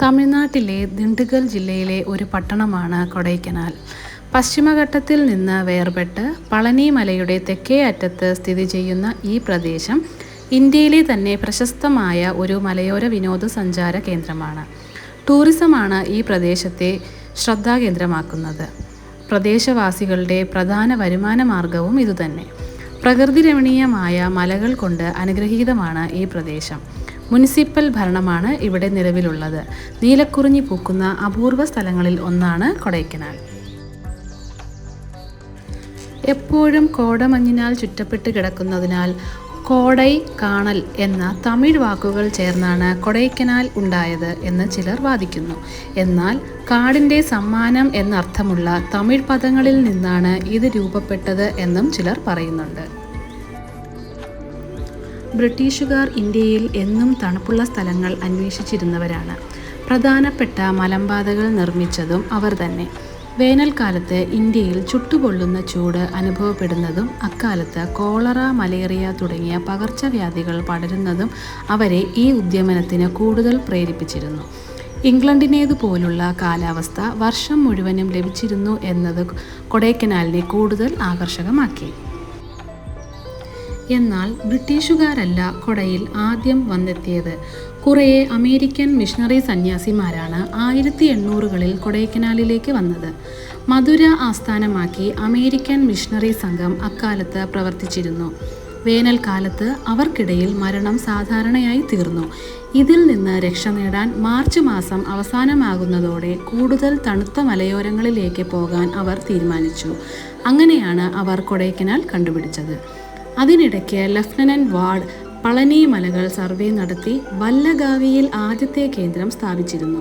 തമിഴ്നാട്ടിലെ ദിണ്ടുഗൽ ജില്ലയിലെ ഒരു പട്ടണമാണ് കൊടൈക്കനാൽ. പശ്ചിമഘട്ടത്തിൽ നിന്ന് വേർപെട്ട് പളനി മലയുടെ തെക്കേ അറ്റത്ത് സ്ഥിതി ചെയ്യുന്ന ഈ പ്രദേശം ഇന്ത്യയിലെ തന്നെ പ്രശസ്തമായ ഒരു മലയോര വിനോദസഞ്ചാര കേന്ദ്രമാണ്. ടൂറിസമാണ് ഈ പ്രദേശത്തെ ശ്രദ്ധാകേന്ദ്രമാക്കുന്നത്. പ്രദേശവാസികളുടെ പ്രധാന വരുമാന മാർഗവും ഇതുതന്നെ. പ്രകൃതി രമണീയമായ മലകൾ കൊണ്ട് അനുഗ്രഹീതമാണ് ഈ പ്രദേശം. മുനിസിപ്പൽ ഭരണമാണ് ഇവിടെ നിലവിലുള്ളത്. നീലക്കുറിഞ്ഞി പൂക്കുന്ന അപൂർവ സ്ഥലങ്ങളിൽ ഒന്നാണ് കൊടൈക്കനാൽ. എപ്പോഴും കോടമഞ്ഞിനാൽ ചുറ്റപ്പെട്ട് കിടക്കുന്നതിനാൽ കോടൈ കാണൽ എന്ന തമിഴ് വാക്കുകൾ ചേർന്നാണ് കൊടൈക്കനാൽ ഉണ്ടായത് എന്ന് ചിലർ വാദിക്കുന്നു. എന്നാൽ കാടിൻ്റെ സമ്മാനം എന്നർത്ഥമുള്ള തമിഴ് പദങ്ങളിൽ നിന്നാണ് ഇത് രൂപപ്പെട്ടത് എന്നും ചിലർ പറയുന്നുണ്ട്. ബ്രിട്ടീഷുകാർ ഇന്ത്യയിൽ എന്നും തണുപ്പുള്ള സ്ഥലങ്ങൾ അന്വേഷിച്ചിരുന്നവരാണ്. പ്രധാനപ്പെട്ട മലമ്പാതകൾ നിർമ്മിച്ചതും അവർ തന്നെ. വേനൽക്കാലത്ത് ഇന്ത്യയിൽ ചുട്ടുപൊള്ളുന്ന ചൂട് അനുഭവപ്പെടുന്നതും അക്കാലത്ത് കോളറ, മലേറിയ തുടങ്ങിയ പകർച്ചവ്യാധികൾ പടരുന്നതും അവരെ ഈ ഉദ്യമനത്തിന് കൂടുതൽ പ്രേരിപ്പിച്ചിരുന്നു. ഇംഗ്ലണ്ടിനേതുപോലുള്ള കാലാവസ്ഥ വർഷം മുഴുവനും ലഭിച്ചിരുന്നു എന്നത് കൊടൈക്കനാലിനെ കൂടുതൽ ആകർഷകമാക്കി. എന്നാൽ ബ്രിട്ടീഷുകാരല്ല കൊടയിൽ ആദ്യം വന്നെത്തിയത്. കുറേ അമേരിക്കൻ മിഷണറി സന്യാസിമാരാണ് 1800കളിൽ കൊടൈക്കനാലിലേക്ക് വന്നത്. മധുര ആസ്ഥാനമാക്കി അമേരിക്കൻ മിഷണറി സംഘം അക്കാലത്ത് പ്രവർത്തിച്ചിരുന്നു. വേനൽക്കാലത്ത് അവർക്കിടയിൽ മരണം സാധാരണയായി തീർന്നു. ഇതിൽ നിന്ന് രക്ഷ നേടാൻ മാർച്ച് മാസം അവസാനമാകുന്നതോടെ കൂടുതൽ തണുത്ത മലയോരങ്ങളിലേക്ക് പോകാൻ അവർ തീരുമാനിച്ചു. അങ്ങനെയാണ് അവർ കൊടൈക്കനാൽ കണ്ടുപിടിച്ചത്. അതിനിടയ്ക്ക് ലഫ്റ്റനന്റ് വാർഡ് പളനി മലകൾ സർവേ നടത്തി വല്ലഗാവിയിൽ ആദ്യത്തെ കേന്ദ്രം സ്ഥാപിച്ചിരുന്നു.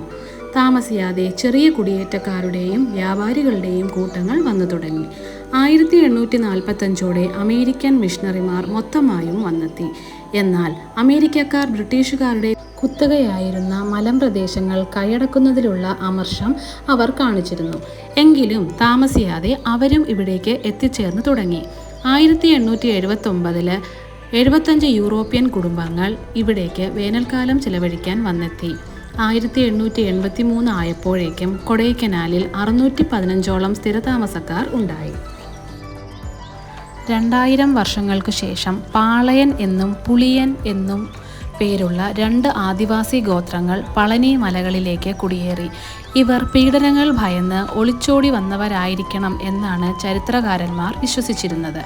താമസിയാതെ ചെറിയ കുടിയേറ്റക്കാരുടെയും വ്യാപാരികളുടെയും കൂട്ടങ്ങൾ വന്നു തുടങ്ങി. 1845ഓടെ അമേരിക്കൻ മിഷണറിമാർ മൊത്തമായും വന്നെത്തി. എന്നാൽ അമേരിക്കക്കാർ ബ്രിട്ടീഷുകാരുടെ കുത്തകയായിരുന്ന മലമ്പ്രദേശങ്ങൾ കൈയടക്കുന്നതിലുള്ള അമർഷം അവർ കാണിച്ചിരുന്നു. എങ്കിലും താമസിയാതെ അവരും ഇവിടേക്ക് എത്തിച്ചേർന്ന് തുടങ്ങി. 1879 75 യൂറോപ്യൻ കുടുംബങ്ങൾ ഇവിടേക്ക് വേനൽക്കാലം ചിലവഴിക്കാൻ വന്നെത്തി. 1883 ആയപ്പോഴേക്കും കൊടൈക്കനാലിൽ 615ഓളം സ്ഥിരതാമസക്കാർ ഉണ്ടായി. 2000 വർഷങ്ങൾക്കു ശേഷം പാളയൻ എന്നും പുളിയൻ എന്നും പേരുള്ള 2 ആദിവാസി ഗോത്രങ്ങൾ പളനി മലകളിലേക്ക് കുടിയേറി. ഇവർ പീഡനങ്ങൾ ഭയന്ന് ഒളിച്ചോടി വന്നവരായിരിക്കണം എന്നാണ് ചരിത്രകാരന്മാർ വിശ്വസിച്ചിരുന്നത്.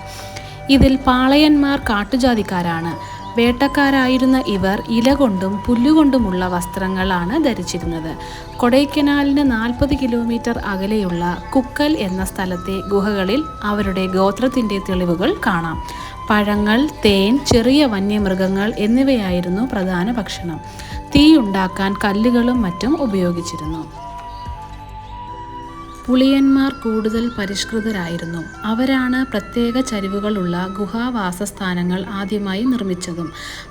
ഇതിൽ പാളയന്മാർ കാട്ടുജാതിക്കാരാണ്. വേട്ടക്കാരായിരുന്ന ഇവർ ഇല കൊണ്ടും പുല്ലുകൊണ്ടുമുള്ള വസ്ത്രങ്ങളാണ് ധരിച്ചിരുന്നത്. കൊടൈക്കനാലിന് 40 കിലോമീറ്റർ അകലെയുള്ള കുക്കൽ എന്ന സ്ഥലത്തെ ഗുഹകളിൽ അവരുടെ ഗോത്രത്തിൻ്റെ തെളിവുകൾ കാണാം. പഴങ്ങൾ, തേൻ, ചെറിയ വന്യമൃഗങ്ങൾ എന്നിവയായിരുന്നു പ്രധാന ഭക്ഷണം. തീയുണ്ടാക്കാൻ കല്ലുകളും മറ്റും ഉപയോഗിച്ചിരുന്നു. പുളിയന്മാർ കൂടുതൽ പരിഷ്കൃതരായിരുന്നു. അവരാണ് പ്രത്യേക ചരിവുകളുള്ള ഗുഹാവാസസ്ഥാനങ്ങൾ ആദ്യമായി നിർമ്മിച്ചതും.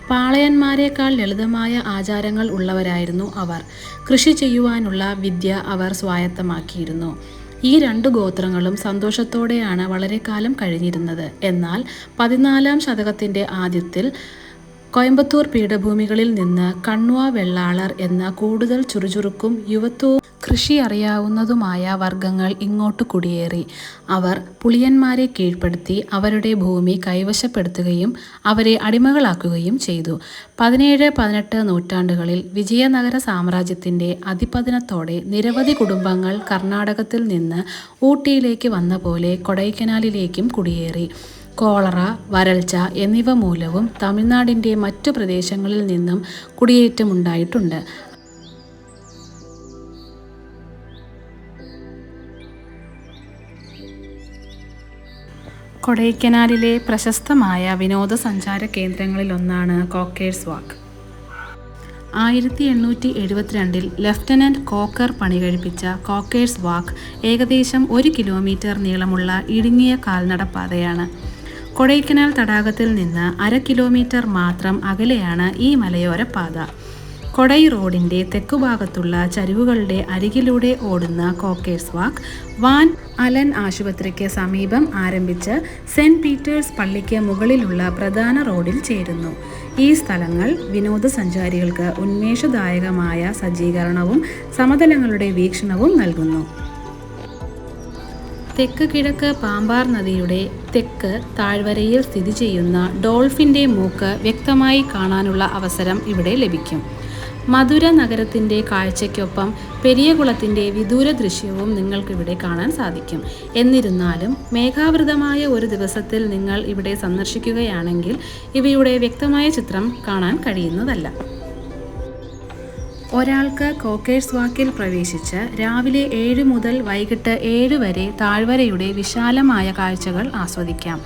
പാളയന്മാരെക്കാൾ ലളിതമായ ആചാരങ്ങൾ ഉള്ളവരായിരുന്നു അവർ. കൃഷി ചെയ്യുവാനുള്ള വിദ്യ അവർ സ്വായത്തമാക്കിയിരുന്നു. ഈ 2 ഗോത്രങ്ങളും സന്തോഷത്തോടെയാണ് വളരെ കാലം കഴിഞ്ഞിരുന്നത്. എന്നാൽ 14ാം ശതകത്തിൻ്റെ ആദ്യത്തിൽ കോയമ്പത്തൂർ പീഠഭൂമികളിൽ നിന്ന് കണ്വ വെള്ളാളർ എന്ന കൂടുതൽ ചുറുചുറുക്കും യുവത്വവും കൃഷി അറിയാവുന്നതുമായ വർഗങ്ങൾ ഇങ്ങോട്ട് കുടിയേറി. അവർ പുളിയന്മാരെ കീഴ്പ്പെടുത്തി അവരുടെ ഭൂമി കൈവശപ്പെടുത്തുകയും അവരെ അടിമകളാക്കുകയും ചെയ്തു. 17-18 നൂറ്റാണ്ടുകളിൽ വിജയനഗര സാമ്രാജ്യത്തിൻ്റെ അധിപതനത്തോടെ നിരവധി കുടുംബങ്ങൾ കർണാടകത്തിൽ നിന്ന് ഊട്ടിയിലേക്ക് വന്ന പോലെ കൊടൈക്കനാലിലേക്കും കുടിയേറി. കോളറ, വരൾച്ച എന്നിവ മൂലവും തമിഴ്നാടിൻ്റെ മറ്റു പ്രദേശങ്ങളിൽ നിന്നും കുടിയേറ്റമുണ്ടായിട്ടുണ്ട്. കൊടൈക്കനാലിലെ പ്രശസ്തമായ വിനോദസഞ്ചാര കേന്ദ്രങ്ങളിലൊന്നാണ് കോക്കേഴ്സ് വാക്ക്. 1872 ലഫ്റ്റനന്റ് കോക്കർ പണികഴിപ്പിച്ച കോക്കേഴ്സ് വാക്ക് ഏകദേശം 1 കിലോമീറ്റർ നീളമുള്ള ഇടുങ്ങിയ കാൽനടപ്പാതയാണ്. കൊടൈക്കനാൽ തടാകത്തിൽ നിന്ന് 1/2 കിലോമീറ്റർ മാത്രം അകലെയാണ് ഈ മലയോര പാത. കൊടൈ റോഡിൻ്റെ തെക്കുഭാഗത്തുള്ള ചരിവുകളുടെ അരികിലൂടെ ഓടുന്ന കോക്കേഴ്സ് വാക്ക് വാൻ അലൻ ആശുപത്രിക്ക് സമീപം ആരംഭിച്ച് സെൻറ്റ് പീറ്റേഴ്സ് പള്ളിക്ക് മുകളിലുള്ള പ്രധാന റോഡിൽ ചേരുന്നു. ഈ സ്ഥലങ്ങൾ വിനോദസഞ്ചാരികൾക്ക് ഉന്മേഷദായകമായ സജ്ജീകരണവും സമതലങ്ങളുടെ വീക്ഷണവും നൽകുന്നു. തെക്ക് കിഴക്ക് പാമ്പാർ നദിയുടെ തെക്ക് താഴ്വരയിൽ സ്ഥിതി ചെയ്യുന്ന ഡോൾഫിൻ്റെ മൂക്ക് വ്യക്തമായി കാണാനുള്ള അവസരം ഇവിടെ ലഭിക്കും. മധുര നഗരത്തിൻ്റെ കാഴ്ചയ്ക്കൊപ്പം പെരിയകുളത്തിൻ്റെ വിദൂര ദൃശ്യവും നിങ്ങൾക്കിവിടെ കാണാൻ സാധിക്കും. എന്നിരുന്നാലും മേഘാവൃതമായ ഒരു ദിവസത്തിൽ നിങ്ങൾ ഇവിടെ സന്ദർശിക്കുകയാണെങ്കിൽ ഇവയുടെ വ്യക്തമായ ചിത്രം കാണാൻ കഴിയുന്നതല്ല. ഒരാൾക്ക് കോക്കേഴ്സ് വാക്കിൽ പ്രവേശിച്ച് രാവിലെ 7 മുതൽ വൈകിട്ട് 7 വരെ താഴ്വരയുടെ വിശാലമായ കാഴ്ചകൾ ആസ്വദിക്കാം.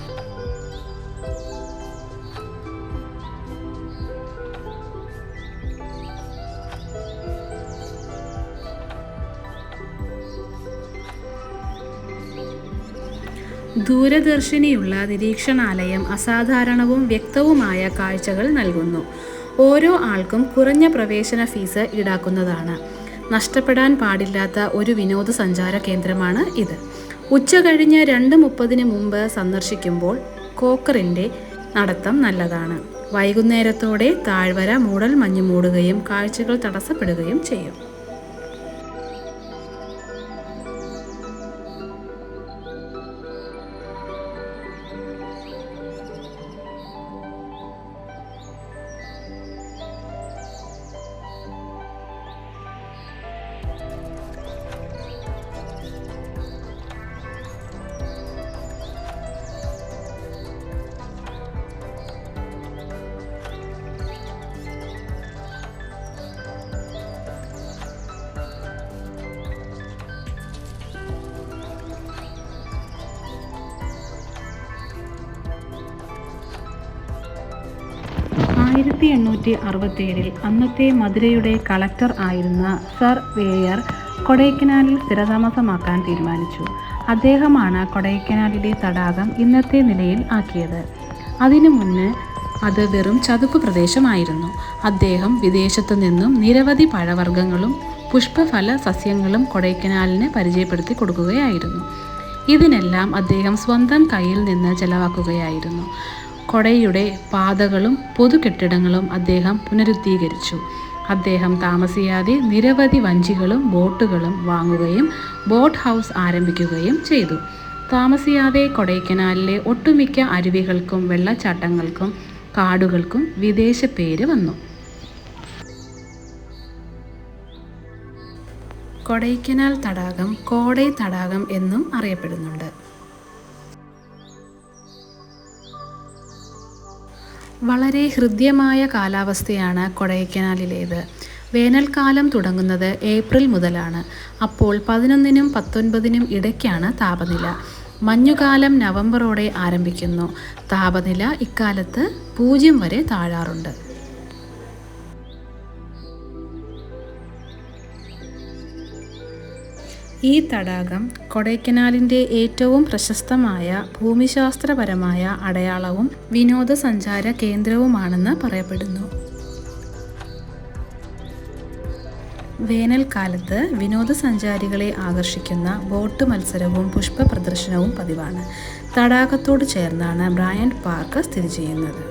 ദൂരദർശിനിയുള്ള നിരീക്ഷണാലയം അസാധാരണവും വ്യക്തവുമായ കാഴ്ചകൾ നൽകുന്നു. ഓരോ ആൾക്കും കുറഞ്ഞ പ്രവേശന ഫീസ് ഈടാക്കുന്നതാണ്. നഷ്ടപ്പെടാൻ പാടില്ലാത്ത ഒരു വിനോദസഞ്ചാര കേന്ദ്രമാണ് ഇത്. ഉച്ച കഴിഞ്ഞ് 2:30 മുമ്പ് സന്ദർശിക്കുമ്പോൾ കോക്കറിൻ്റെ നടത്തം നല്ലതാണ്. വൈകുന്നേരത്തോടെ താഴ്വര മൂടൽ മഞ്ഞ് മൂടുകയും കാഴ്ചകൾ തടസ്സപ്പെടുകയും ചെയ്യും. ൽ 1867 അന്നത്തെ മധുരയുടെ കളക്ടർ ആയിരുന്ന സർ വേയർ കൊടൈക്കനാലിൽ സ്ഥിരതാമസമാക്കാൻ തീരുമാനിച്ചു. അദ്ദേഹമാണ് കൊടൈക്കനാലിലെ തടാകം ഇന്നത്തെ നിലയിൽ ആക്കിയത്. അതിനു മുന്ന് അത് വെറും ചതുപ്പ് പ്രദേശമായിരുന്നു. അദ്ദേഹം വിദേശത്തു നിന്നും നിരവധി പഴവർഗ്ഗങ്ങളും പുഷ്പഫല സസ്യങ്ങളും കൊടൈക്കനാലിന് പരിചയപ്പെടുത്തി കൊടുക്കുകയായിരുന്നു. ഇതിനെല്ലാം അദ്ദേഹം സ്വന്തം കയ്യിൽ നിന്ന് ചെലവാക്കുകയായിരുന്നു. കൊടൈയുടെ പാതകളും പൊതുകെട്ടിടങ്ങളും അദ്ദേഹം പുനരുദ്ധീകരിച്ചു. അദ്ദേഹം താമസിയാതെ നിരവധി വഞ്ചികളും ബോട്ടുകളും വാങ്ങുകയും ബോട്ട് ഹൗസ് ആരംഭിക്കുകയും ചെയ്തു. താമസിയാതെ കൊടൈക്കനാലിലെ ഒട്ടുമിക്ക അരുവികൾക്കും വെള്ളച്ചാട്ടങ്ങൾക്കും കാടുകൾക്കും വിദേശ പേര് വന്നു. കൊടൈക്കനാൽ തടാകം കോടൈ തടാകം എന്നും അറിയപ്പെടുന്നുണ്ട്. വളരെ ഹൃദ്യമായ കാലാവസ്ഥയാണ് കൊടൈക്കനാലിലേത്. വേനൽക്കാലം തുടങ്ങുന്നത് ഏപ്രിൽ മുതലാണ്. അപ്പോൾ 11-നും 19-നും ഇടയ്ക്കാണ് താപനില. മഞ്ഞുകാലം നവംബറോടെ ആരംഭിക്കുന്നു. താപനില ഇക്കാലത്ത് 0 വരെ താഴാറുണ്ട്. ഈ തടാകം കൊടൈക്കനാലിൻ്റെ ഏറ്റവും പ്രശസ്തമായ ഭൂമിശാസ്ത്രപരമായ അടയാളവും വിനോദസഞ്ചാര കേന്ദ്രവുമാണെന്ന് പറയപ്പെടുന്നു. വേനൽക്കാലത്ത് വിനോദസഞ്ചാരികളെ ആകർഷിക്കുന്ന ബോട്ട് മത്സരവും പുഷ്പ പ്രദർശനവും പതിവാണ്. തടാകത്തോട് ചേർന്നാണ് ബ്രയന്റ് പാർക്ക് സ്ഥിതി ചെയ്യുന്നത്.